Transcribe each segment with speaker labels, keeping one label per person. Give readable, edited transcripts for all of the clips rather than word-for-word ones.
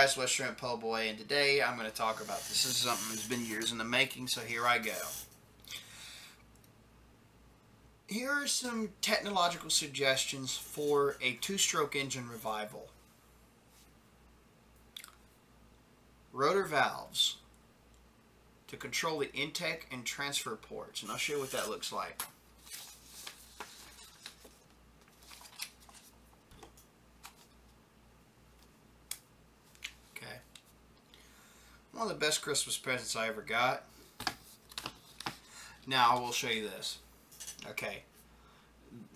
Speaker 1: guys, West Shrimp Po Boy, and today I'm going to talk about this. This is something that's been years in the making, so here I go. Here are some technological suggestions for a two-stroke engine revival. Rotor valves to control the intake and transfer ports, and I'll show you what that looks like. Okay. One of the best Christmas presents I ever got. Now I will show you this. Okay.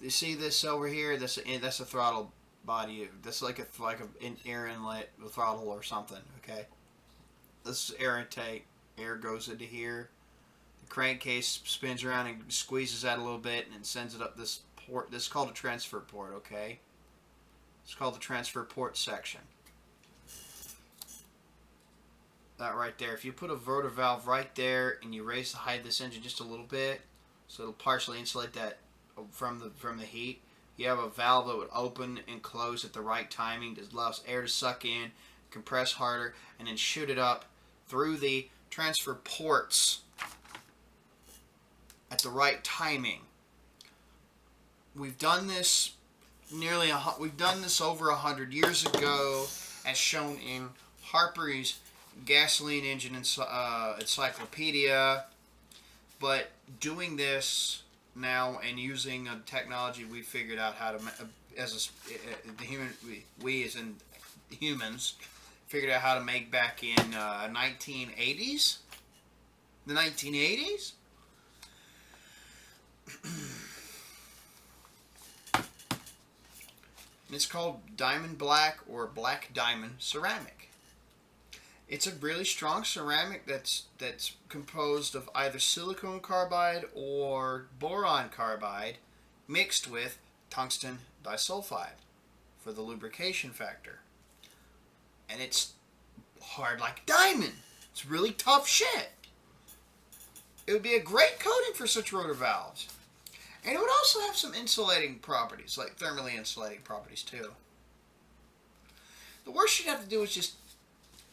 Speaker 1: You see this over here? That's a throttle body. That's like an air inlet with throttle or something. Okay. This is air intake. Air goes into here. The crankcase spins around and squeezes that a little bit and then sends it up this port. This is called a transfer port. Okay. It's called the transfer port section. That right there. If you put a rotor valve right there and you raise the height of this engine just a little bit, so it'll partially insulate that from the heat. You have a valve that would open and close at the right timing. That allows air to suck in, compress harder, and then shoot it up through the transfer ports at the right timing. We've done this over 100 years ago, as shown in Harper's gasoline engine encyclopedia. But doing this now and using a technology we figured out how to, we as in humans, figured out how to make back in 1980s? The 1980s? It's called diamond black or black diamond ceramic. It's a really strong ceramic that's composed of either silicon carbide or boron carbide mixed with tungsten disulfide for the lubrication factor. And it's hard like diamond. It's really tough shit. It would be a great coating for such rotor valves. And it would also have some insulating properties, like thermally insulating properties too. The worst you'd have to do is just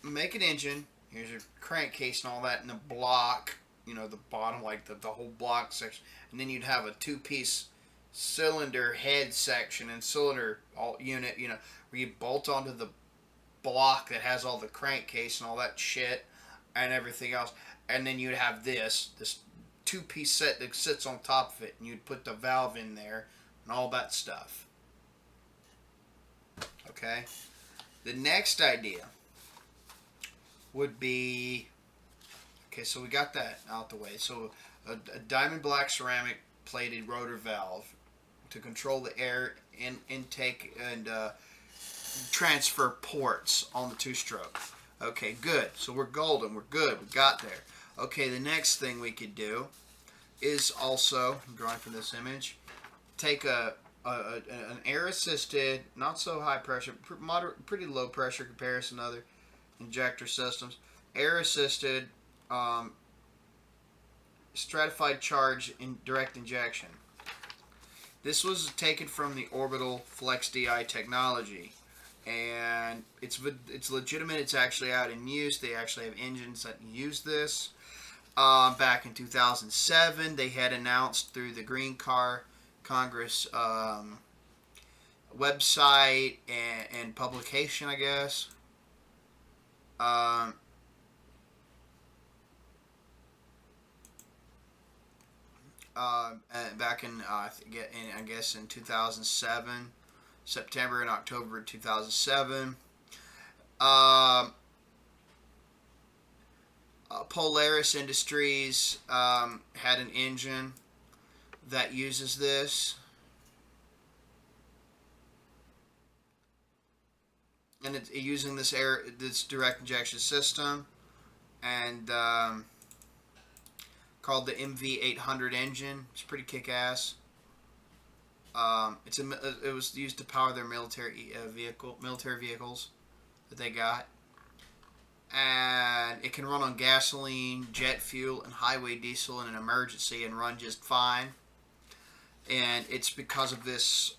Speaker 1: make an engine. Here's your crankcase and all that in the block, the bottom, like the whole block section, and then you'd have a two-piece cylinder head section and cylinder unit, where you bolt onto the block that has all the crankcase and all that shit and everything else, and then you'd have this two-piece set that sits on top of it, and you'd put the valve in there and all that stuff. Okay, the next idea would be, okay, so we got that out the way. So a diamond black ceramic plated rotor valve to control the air intake and transfer ports on the two-stroke. Okay, good. So we're golden. We're good. We got there. Okay, the next thing we could do is also, I'm drawing from this image, take an air-assisted, not so high pressure, pretty low pressure comparison to other injector systems, air-assisted stratified charge in direct injection. This was taken from the Orbital Flex DI technology, and it's legitimate. It's actually out in use. They actually have engines that use this. Back in 2007, they had announced through the Green Car Congress website and publication, I guess. Back in I guess in 2007, September and October 2007, Polaris Industries had an engine that uses this. And it's using this direct injection system, and called the MV800 engine. It's pretty kick-ass. It was used to power their military vehicles that they got, and it can run on gasoline, jet fuel, and highway diesel in an emergency and run just fine. And it's because of this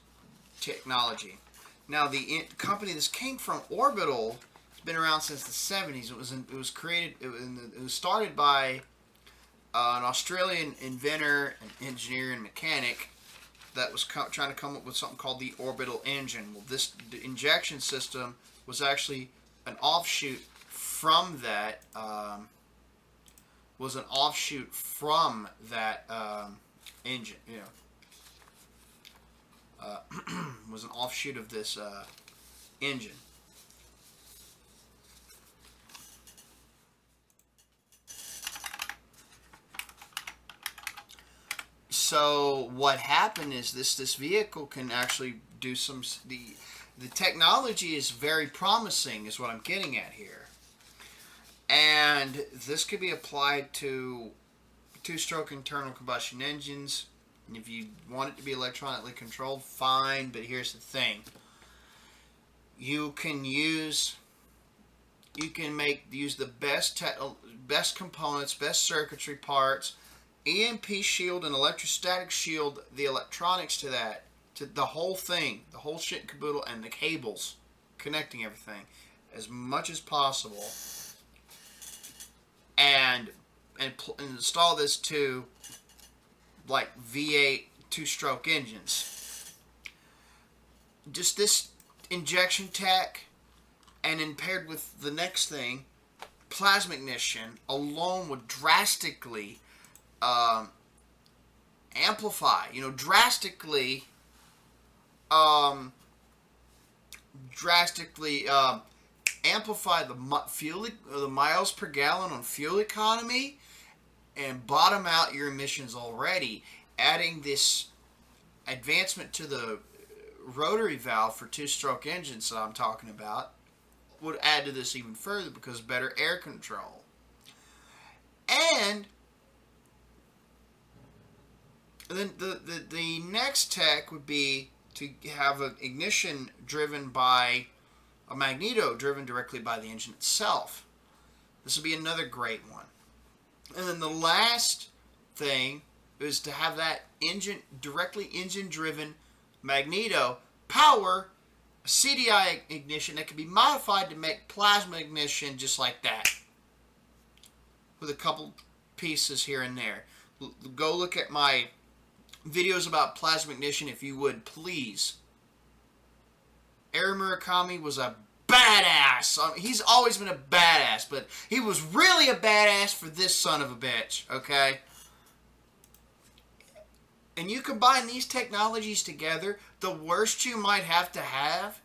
Speaker 1: technology. Now, the company this came from, Orbital, been around since the 70s. It was started by an Australian inventor, an engineer, and mechanic that was trying to come up with something called the orbital engine. Well, the injection system was actually an offshoot from that. Engine. Was an offshoot of this engine. So what happened is this vehicle can actually do the technology is very promising, is what I'm getting at here, and this could be applied to two-stroke internal combustion engines. And if you want it to be electronically controlled, fine. But here's the thing: you can use the best components, best circuitry parts, EMP shield and electrostatic shield, the electronics to that, to the whole thing, the whole shit and caboodle, and the cables connecting everything as much as possible, and install this to like V8 two-stroke engines. Just this injection tech, and then paired with the next thing, plasma ignition alone would drastically amplify, amplify the miles per gallon on fuel economy, and bottom out your emissions already. Adding this advancement to the rotary valve for two-stroke engines that I'm talking about would add to this even further, because better air control. And then the next tech would be to have an ignition driven by a magneto driven directly by the engine itself. This would be another great one. And then the last thing is to have that engine driven magneto power a CDI ignition that can be modified to make plasma ignition just like that, with a couple pieces here and there. Go look at my videos about plasma ignition if you would, please. Aaron Murakami was a badass. He's always been a badass, but he was really a badass for this son of a bitch, okay? And you combine these technologies together, the worst you might have to have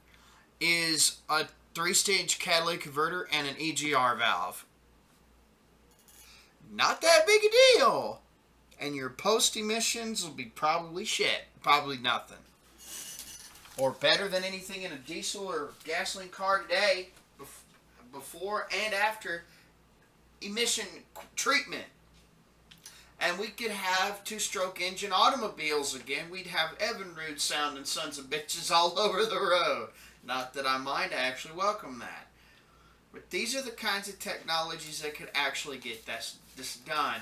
Speaker 1: is a 3-stage catalytic converter and an EGR valve. Not that big a deal. And your post emissions will be probably shit. Probably nothing. Or better than anything in a diesel or gasoline car today, before and after emission treatment. And we could have two-stroke engine automobiles again. We'd have Evinrude sounding sons of bitches all over the road. Not that I mind, I actually welcome that. But these are the kinds of technologies that could actually get this done.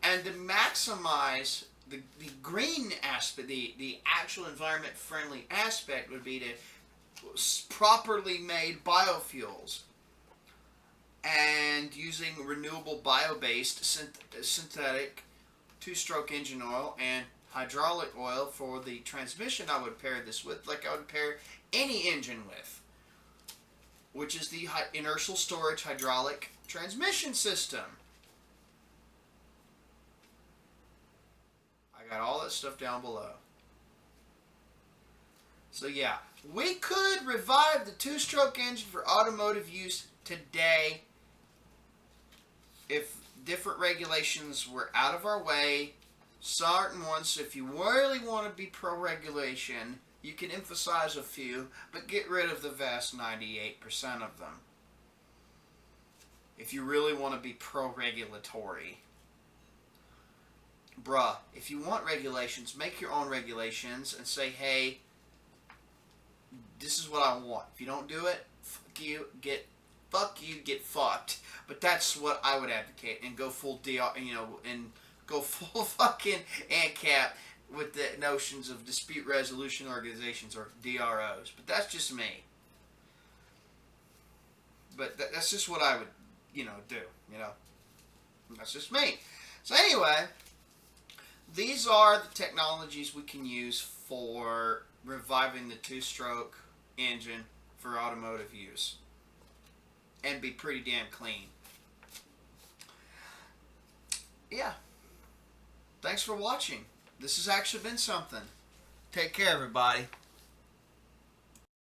Speaker 1: And to maximize the green aspect, the actual environment-friendly aspect would be to properly made biofuels. And using renewable bio-based synthetic two-stroke engine oil and hydraulic oil for the transmission I would pair this with, like I would pair any engine with, which is the inertial storage hydraulic transmission system. I got all that stuff down below. So yeah, we could revive the two-stroke engine for automotive use today if different regulations were out of our way. Certain ones, if you really want to be pro-regulation, you can emphasize a few, but get rid of the vast 98% of them. If you really want to be pro-regulatory. Bruh, if you want regulations, make your own regulations and say, hey, this is what I want. If you don't do it, get fucked. But that's what I would advocate, and go full DR, and go full fucking ANCAP with the notions of dispute resolution organizations, or DROs. But that's just me. But that's just what I would, do. That's just me. So anyway, these are the technologies we can use for reviving the two-stroke engine for automotive use, and be pretty damn clean. Yeah. Thanks for watching. This has actually been something. Take care, everybody.